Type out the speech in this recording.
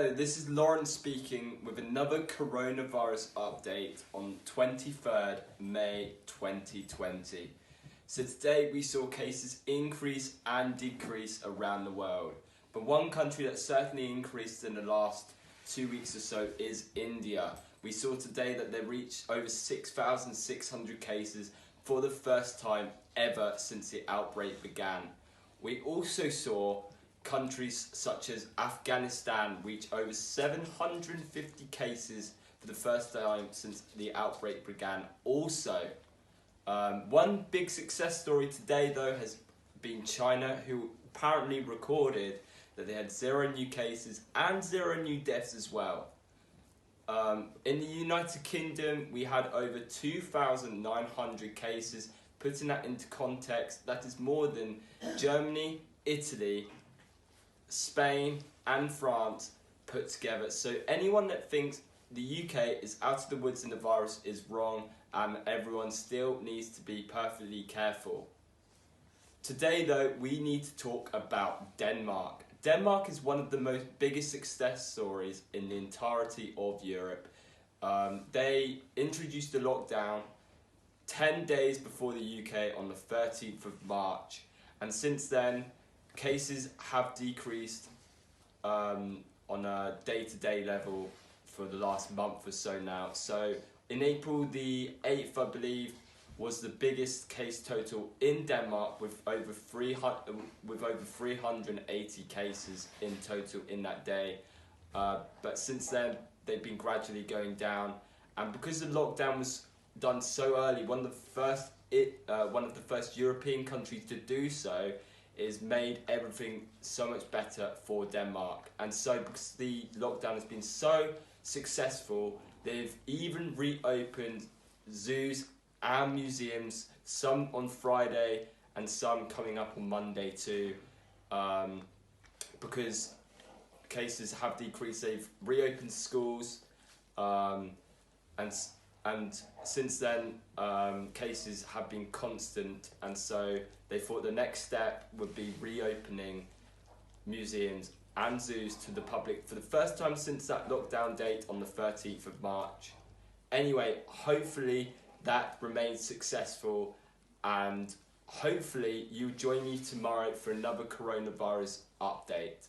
Hello, this is Lawrence speaking with another coronavirus update on 23rd May 2020. So today we saw cases increase and decrease around the world. But one country that certainly increased in the last 2 weeks or so is India. We saw today that they reached over 6,600 cases for the first time ever since the outbreak began. We also saw countries such as Afghanistan reach over 750 cases for the first time since the outbreak began also. One big success story today though has been China, who apparently recorded that they had 0 new cases and 0 new deaths as well. In the United Kingdom we had over 2,900 cases. Putting that into context, that is more than Germany, Italy, Spain and France put together. So anyone that thinks the UK is out of the woods in the virus is wrong, and everyone still needs to be perfectly careful. Today though, we need to talk about Denmark. Denmark is one of the most biggest success stories in the entirety of Europe. They introduced the lockdown 10 days before the UK on the 13th of March, and since then cases have decreased on a day-to-day level for the last month or so now. So in April the 8th, I believe, was the biggest case total in Denmark with over 380 cases in total in that day. But since then they've been gradually going down, and because the lockdown was done so early, one of the first European countries to do so, is made everything so much better for Denmark. And so because the lockdown has been so successful, they've even reopened zoos and museums, some on Friday and some coming up on Monday too. Because cases have decreased, they've reopened schools, and since then cases have been constant, and so they thought the next step would be reopening museums and zoos to the public for the first time since that lockdown date on the 13th of March. Anyway, hopefully that remains successful, and hopefully you join me tomorrow for another coronavirus update.